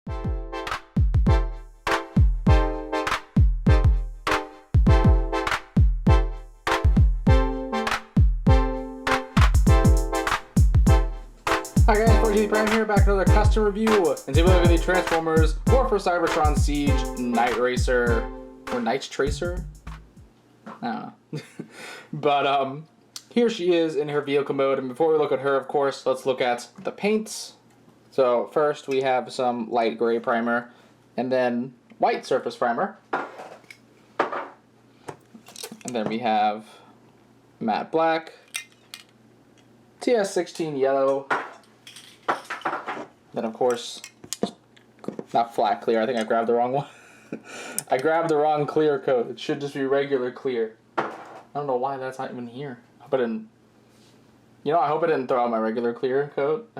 Hi guys, 4G Prime here, back with another custom review. And today we're looking at the Transformers War for Cybertron Siege Nightracer or Nightracer? I don't know. But here she is in her vehicle mode, and before we look at her, of course, let's look at the paints. So first we have some light gray primer, and then white surface primer. And then we have matte black, TS16 yellow. Then, of course, not flat clear. I think I grabbed the wrong one. I grabbed the wrong clear coat. It should just be regular clear. I don't know why that's not even here. I hope I didn't... You know, I hope I didn't throw out my regular clear coat.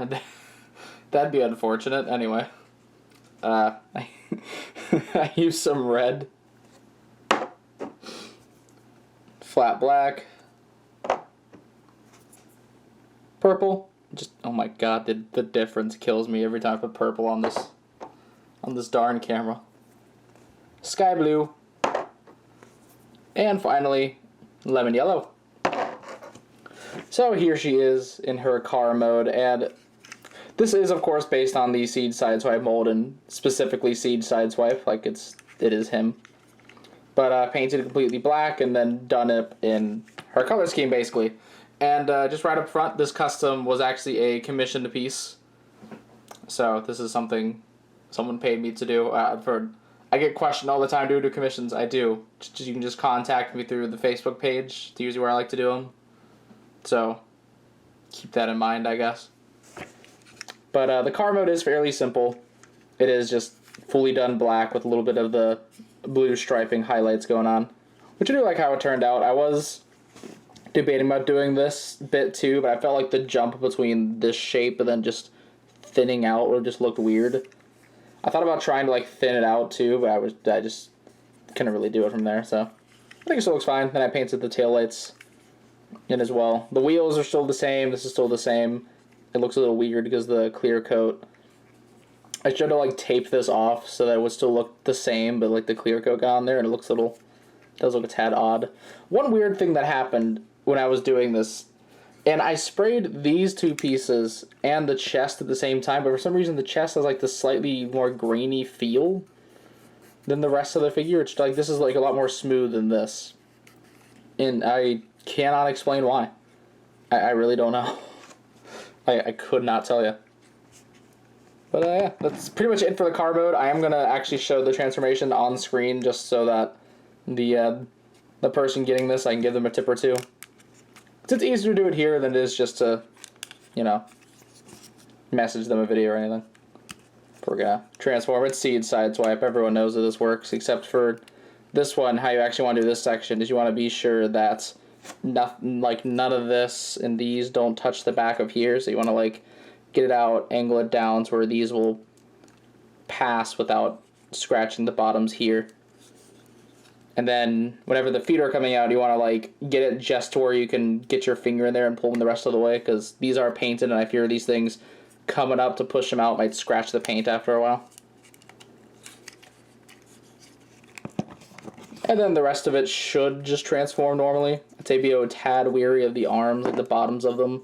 That'd be unfortunate. Anyway. I used some red. Flat black. Purple. Just, oh my god, the difference kills me every time I put purple on this darn camera. Sky blue. And finally, lemon yellow. So here she is in her car mode, and this is of course based on the Siege Sideswipe mold, and specifically Siege Sideswipe, like it is him. But painted completely black and then done it in her color scheme basically. And just right up front, this custom was actually a commissioned piece. So this is something someone paid me to do. I get questioned all the time, do commissions? I do. You can just contact me through the Facebook page. It's usually where I like to do them. So keep that in mind, I guess. But the car mode is fairly simple. It is just fully done black with a little bit of the blue striping highlights going on. Which I do like how it turned out. I was debating about doing this bit too, but I felt like the jump between this shape and then just thinning out would have just looked weird. I thought about trying to like thin it out too, but I just couldn't really do it from there, so I think it still looks fine. Then I painted the taillights in as well. The wheels are still the same, this is still the same. It looks a little weird because the clear coat. I should have like taped this off so that it would still look the same, but like the clear coat got on there and it looks does look a tad odd. One weird thing that happened when I was doing this, and I sprayed these two pieces and the chest at the same time, but for some reason the chest has like this slightly more grainy feel than the rest of the figure. It's like this is like a lot more smooth than this, and I cannot explain why. I really don't know. I could not tell you. But yeah, that's pretty much it for the car mode. I am gonna actually show the transformation on screen just so that the person getting this, I can give them a tip or two. It's easier to do it here than it is just to, you know, message them a video or anything. We're gonna transform. It's Siege Sideswipe. Everyone knows that this works, except for this one. How you actually want to do this section is you want to be sure that none of this and these don't touch the back of here. So you want to like get it out, angle it down to where these will pass without scratching the bottoms here. And then whenever the feet are coming out, you want to like get it just to where you can get your finger in there and pull them the rest of the way, because these are painted and I fear these things coming up to push them out might scratch the paint after a while. And then the rest of it should just transform normally. I'd say be a tad weary of the arms, like the bottoms of them.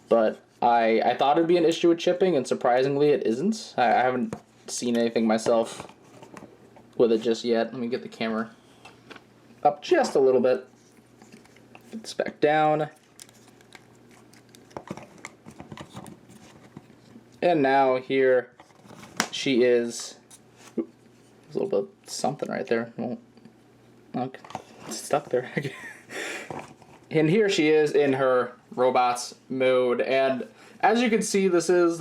But I thought it'd be an issue with chipping, and surprisingly it isn't. I haven't seen anything myself with it just yet. Let me get the camera up just a little bit. Get this back down. And now here she is. Ooh, there's a little bit of something right there. Well, okay, it's stuck there. And here she is in her robots mode. And as you can see, this is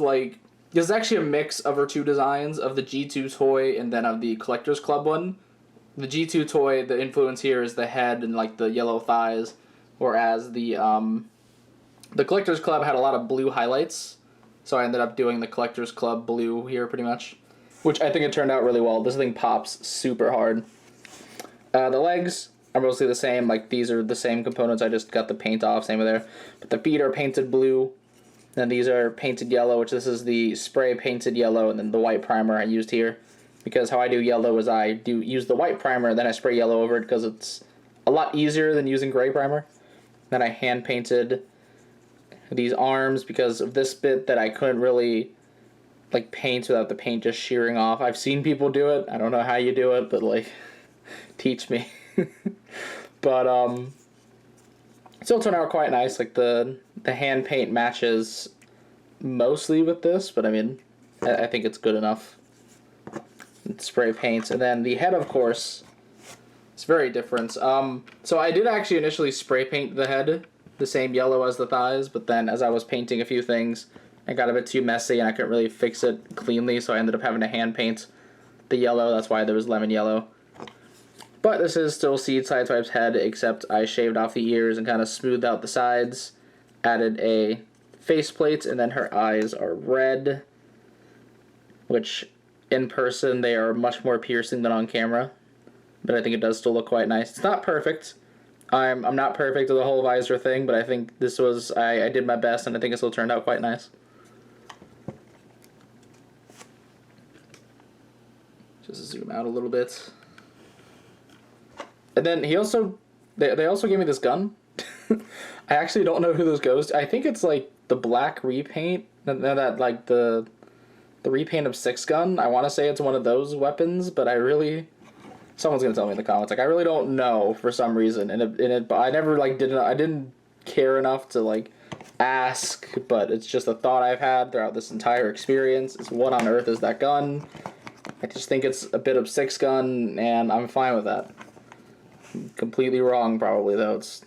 actually a mix of her two designs, of the G2 toy and then of the Collector's Club one. The G2 toy, the influence here is the head and like the yellow thighs, whereas the Collector's Club had a lot of blue highlights, so I ended up doing the Collector's Club blue here pretty much, which I think it turned out really well. This thing pops super hard. The legs are mostly the same, like these are the same components, I just got the paint off, same with there, but the feet are painted blue, Then these are painted yellow, which this is the spray painted yellow, and then the white primer I used here. Because how I do yellow is I do use the white primer, then I spray yellow over it because it's a lot easier than using gray primer. Then I hand painted these arms because of this bit that I couldn't really like paint without the paint just shearing off. I've seen people do it. I don't know how you do it, but like teach me. But still turned out quite nice. Like the hand paint matches mostly with this, but I mean I think it's good enough. Spray paint, and then the head, of course, it's very different. So I did actually initially spray paint the head the same yellow as the thighs, but then as I was painting a few things, it got a bit too messy and I couldn't really fix it cleanly, so I ended up having to hand paint the yellow. That's why there was lemon yellow. But this is still Seed Sideswipe's head, except I shaved off the ears and kind of smoothed out the sides, added a faceplate, and then her eyes are red, which in person they are much more piercing than on camera, but I think it does still look quite nice. It's not perfect. I'm not perfect with the whole visor thing, but I think this was, I did my best, and I think it still turned out quite nice. Just zoom out a little bit. And then he also, they also gave me this gun. I actually don't know who this goes to. I think it's like the black repaint, that like the repaint of 6 gun. I want to say it's one of those weapons, but I really, someone's gonna tell me in the comments. Like I really don't know for some reason, and I never like I didn't care enough to like ask, but it's just a thought I've had throughout this entire experience. Is what on earth is that gun? I just think it's a bit of 6 gun, and I'm fine with that. I'm completely wrong, probably though. It's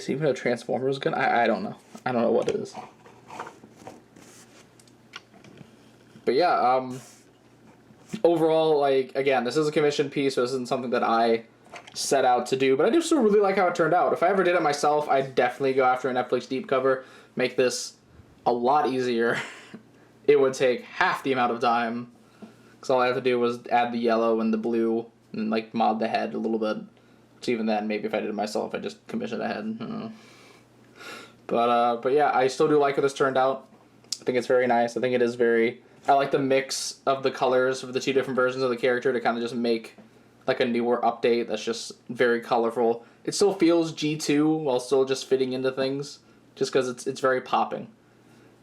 even a Transformers gun. I don't know. I don't know what it is. But yeah, overall, like, again, this is a commissioned piece, so this isn't something that I set out to do, but I do still really like how it turned out. If I ever did it myself, I'd definitely go after a Netflix deep cover, make this a lot easier. It would take half the amount of time, because all I have to do was add the yellow and the blue, and, like, mod the head a little bit. So even then, maybe if I did it myself, I'd just commission a head. But yeah, I still do like how this turned out. I think it's very nice. I think it is very... I like the mix of the colors of the 2 different versions of the character to kind of just make like a newer update that's just very colorful. It still feels G2 while still just fitting into things, just because it's very popping. I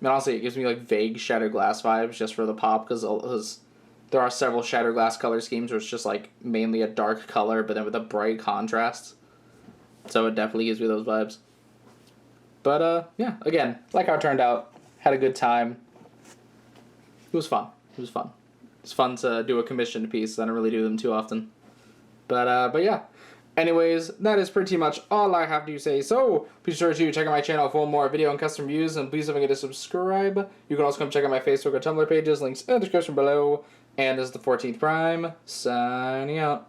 mean, honestly, it gives me like vague Shattered Glass vibes just for the pop, because there are several Shattered Glass color schemes where it's just like mainly a dark color, but then with a bright contrast. So it definitely gives me those vibes. But yeah, again, like how it turned out. Had a good time. It was fun. It was fun. It's fun to do a commissioned piece. I don't really do them too often. But yeah. Anyways, that is pretty much all I have to say. So, be sure to check out my channel for more video and custom reviews, and please don't forget to subscribe. You can also come check out my Facebook or Tumblr pages, links in the description below. And this is the 14th Prime, signing out.